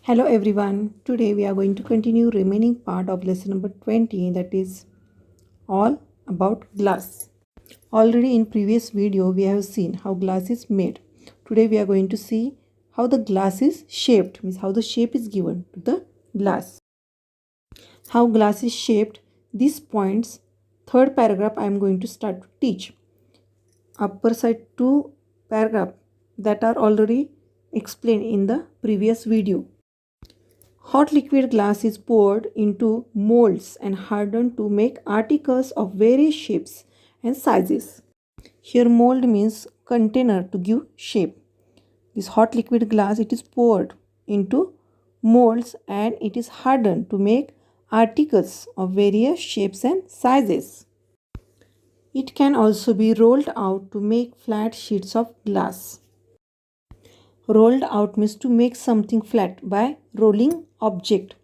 Hello everyone. Today we are going to continue remaining part of lesson number 20, that is all about glass. Already in previous video we have seen how glass is made. Today we are going to see how the glass is shaped, means how the shape is given to the glass. How glass is shaped, these points, third paragraph I am going to start to teach. Upper side two paragraph that are already explained in the previous video. Hot liquid glass is poured into molds and hardened to make articles of various shapes and sizes. Here mold means container to give shape. This hot liquid glass, it is poured into molds and it is hardened to make articles of various shapes and sizes. It can also be rolled out to make flat sheets of glass. Rolled out means to make something flat by rolling object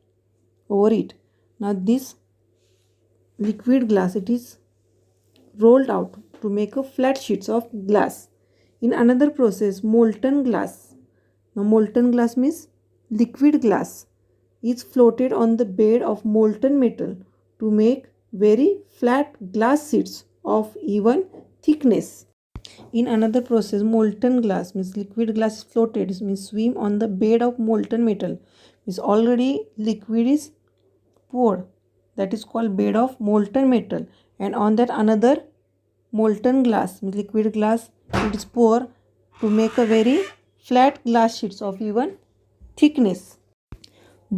over it. Now this liquid glass, it is rolled out to make a flat sheets of glass. In another process, molten glass. Now molten glass means liquid glass is floated on the bed of molten metal to make very flat glass sheets of even thickness. In another process, molten glass means liquid glass is floated, means swim on the bed of molten metal, means already liquid is poured, that is called bed of molten metal, and on that another molten glass means liquid glass, it is poured to make a very flat glass sheets of even thickness.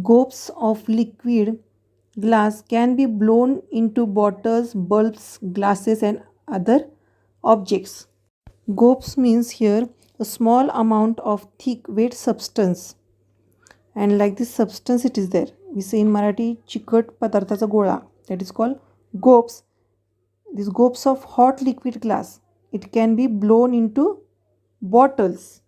Gobs of liquid glass can be blown into bottles, bulbs, glasses and other objects. Gobs means here a small amount of thick wet substance, and like this substance it is there. We say in Marathi चिकट पदार्थाचा गोळा, that is called gobs. These gobs of hot liquid glass, it can be blown into bottles,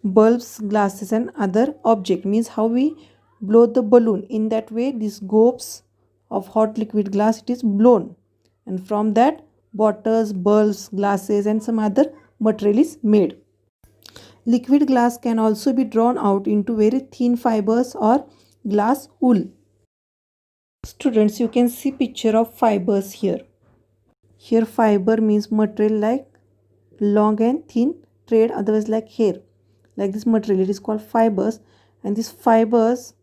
bulbs, glasses and other object, means how we blow the balloon. In that way these gobs of hot liquid glass, it is blown, and from that bottles, bulbs, glasses and some other material is made. Liquid glass can also be drawn out into very thin fibers or glass wool. Students, you can see picture of fibers here. Here fiber means material like long and thin thread, otherwise like hair. Like this material, it is called fibers, and these fibers,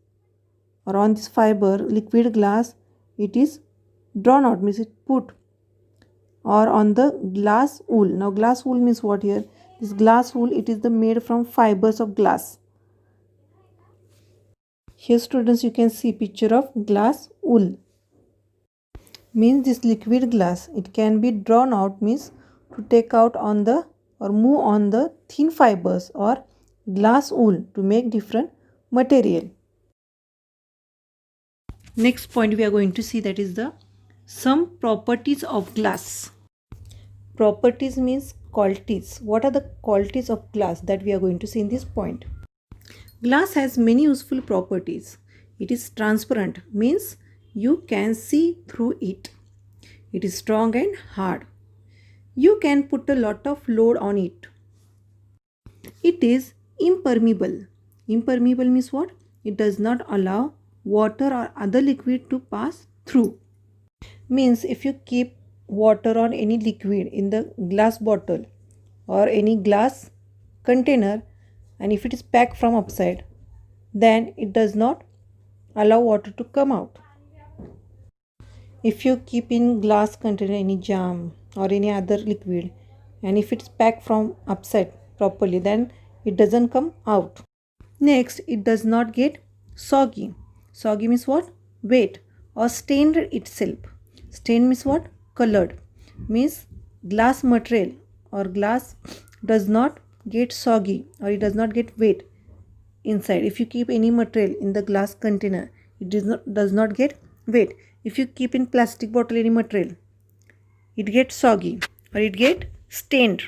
or on this fiber liquid glass, it is drawn out, means it put, or on the glass wool. Now glass wool means what here? This glass wool, it is the made from fibers of glass. Here students, you can see picture of glass wool. Means this liquid glass, it can be drawn out, means to take out on the or move on the thin fibers or glass wool to make different material. Next point we are going to see, that is the some properties of glass. Properties means qualities. What are the qualities of glass that we are going to see in this point? Glass has many useful properties. It is transparent, means you can see through it. It is strong and hard. You can put a lot of load on it. It is impermeable. Impermeable means what? It does not allow water or other liquid to pass through. Means if you keep water or any liquid in the glass bottle or any glass container, and if it is packed from upside, then it does not allow water to come out. If you keep in glass container any jam or any other liquid, and if it's packed from upside properly, then it doesn't come out. Next, it does not get soggy. Soggy means what? Wet or stained itself. Stained means what? Colored. Means glass material or glass does not get soggy or it does not get wet inside. If you keep any material in the glass container, it does not get wet. If you keep in plastic bottle any material, it gets soggy or it get stained.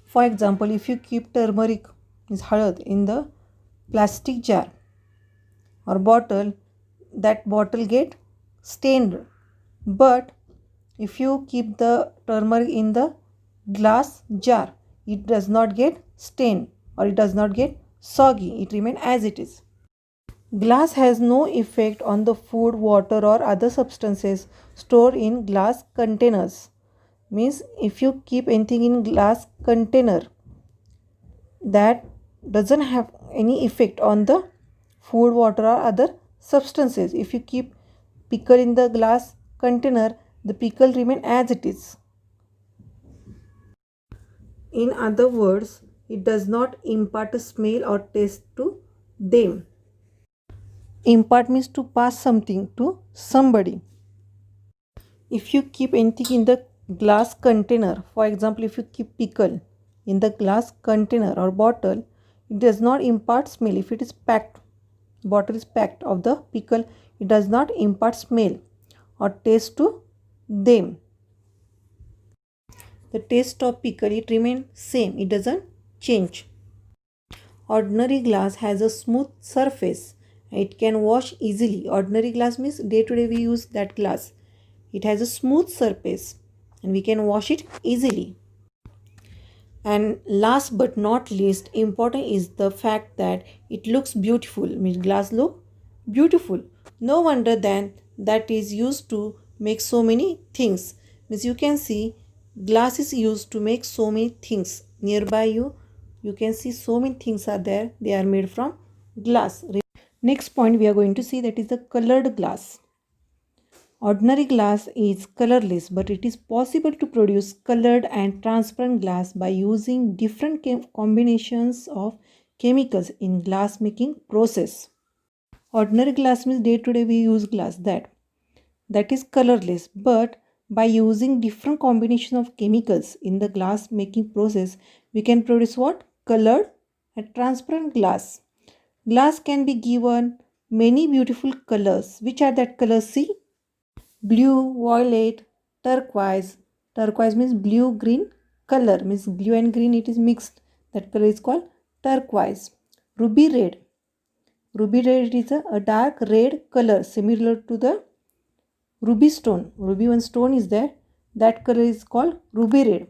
For example, if you keep turmeric, is halad, in the plastic jar or bottle, that bottle get stained. But if you keep the turmeric in the glass jar, it does not get stained or it does not get soggy, it remains as it is. Glass has no effect on the food, water or other substances stored in glass containers. Means if you keep anything in glass container, that doesn't have any effect on the food, water or other substances. If you keep pickle in the glass container, the pickle remain as it is. In other words, it does not impart a smell or taste to them. Impart means to pass something to somebody. If you keep anything in the glass container, for example, if you keep pickle in the glass container or bottle, it does not impart smell. If it is packed, bottle is packed of the pickle, it does not impart smell or taste to them. The taste of pickle, it remains same, it doesn't change. Ordinary glass has a smooth surface. It can wash easily. Ordinary glass means day to day we use that glass. It has a smooth surface and we can wash it easily. And last but not least, important is the fact that it looks beautiful. Means glass look beautiful. No wonder then that is used to make so many things. Means you can see glass is used to make so many things. Nearby you can see so many things are there. They are made from glass. Next point we are going to see, that is the colored glass. Ordinary glass is colorless, but it is possible to produce colored and transparent glass by using different combinations of chemicals in glass making process. Ordinary glass means day to day we use glass that is colorless, but by using different combination of chemicals in the glass making process, we can produce what? Colored and transparent glass. Glass can be given many beautiful colors. Which are that colors? See, blue, violet, turquoise. Turquoise means blue green color, means blue and green it is mixed. That color is called turquoise. Ruby red. Ruby red is a dark red color similar to the ruby stone. Ruby one stone is there. That color is called ruby red.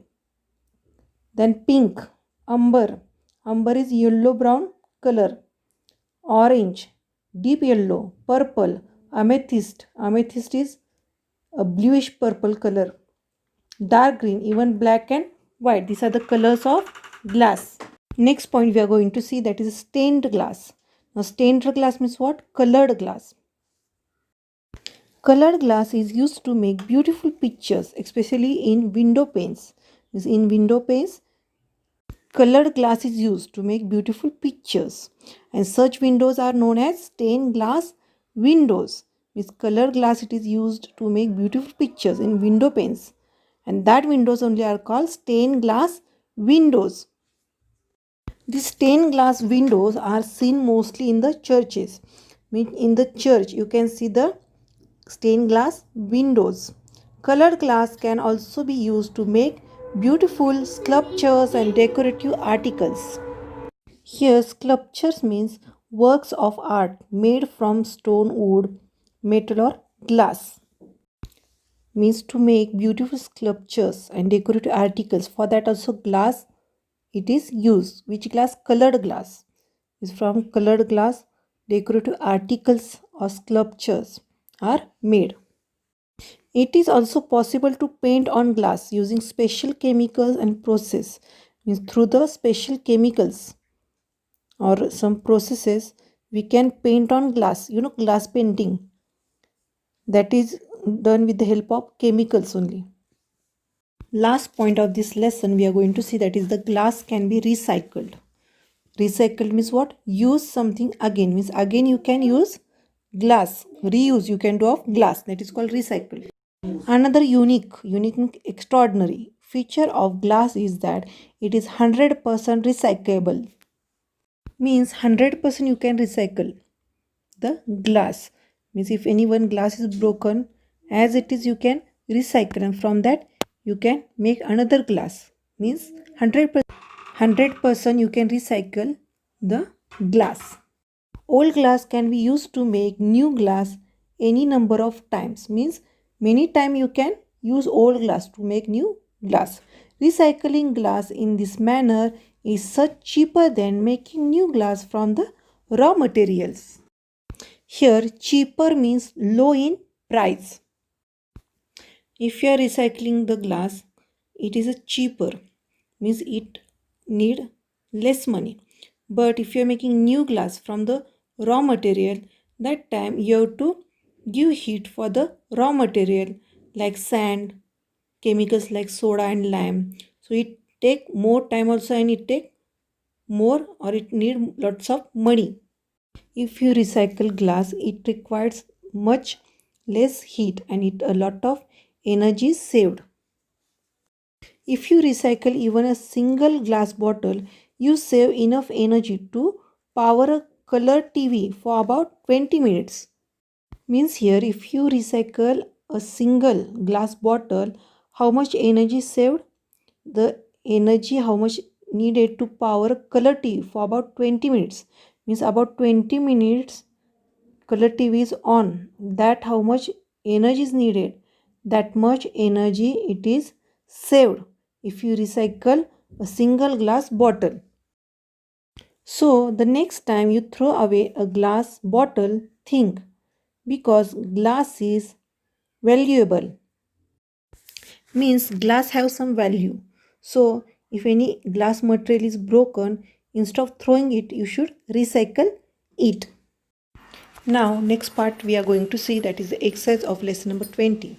Then pink, umber. Umber is yellow brown color. Orange, deep yellow, purple, amethyst. Amethyst is a bluish purple color. Dark green, even black and white. These are the colors of glass. Next point we are going to see, that is stained glass. Now stained glass means what? Colored glass. Colored glass is used to make beautiful pictures, especially in window panes. In window panes, colored glass is used to make beautiful pictures, and such windows are known as stained glass windows. With colored glass it is used to make beautiful pictures in window panes, and that windows only are called stained glass windows. These stained glass windows are seen mostly in the churches. In the church you can see the stained glass windows. Colored glass can also be used to make beautiful sculptures and decorative articles. Here sculptures means works of art made from stone, wood, metal or glass. Means to make beautiful sculptures and decorative articles. For that also glass it is used. Which glass? Colored glass. Is from colored glass decorative articles or sculptures are made. It is also possible to paint on glass using special chemicals and process. Means through the special chemicals or some processes we can paint on glass. Glass painting, that is done with the help of chemicals only. Last point of this lesson we are going to see, that is the glass can be recycled. Recycled means what? Use something again. Means again you can use glass. Reuse you can do of glass. That is called recycled. Another unique, extraordinary feature of glass is that it is 100% recyclable. Means 100% you can recycle the glass. Means if any one glass is broken, as it is you can recycle, and from that you can make another glass. Means 100% you can recycle the glass. Old glass can be used to make new glass any number of times. Means many times you can use old glass to make new glass. Recycling glass in this manner is such cheaper than making new glass from the raw materials. Here cheaper means low in price. If you are recycling the glass, it is a cheaper, means it need less money. But if you are making new glass from the raw material, that time you have to give heat for the raw material like sand, chemicals like soda and lime. So it take more time also, and it take more, or it need lots of money. If you recycle glass, it requires much less heat and it a lot of energy is saved. If you recycle even a single glass bottle, you save enough energy to power a color TV for about 20 minutes. Means here, if you recycle a single glass bottle, how much energy saved? The energy how much needed to power a color TV for about 20 minutes. Means about 20 minutes color TV is on. That how much energy is needed. That much energy it is saved if you recycle a single glass bottle. So the next time you throw away a glass bottle, think, because glass is valuable. Means glass have some value. So if any glass material is broken, instead of throwing it, you should recycle it. Now next part we are going to see, that is the exercise of lesson number 20.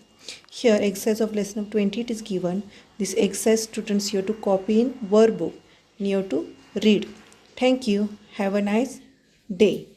Here exercise of lesson number 20 it is given. This exercise students you have to copy in workbook and you have to read. Thank you. Have a nice day.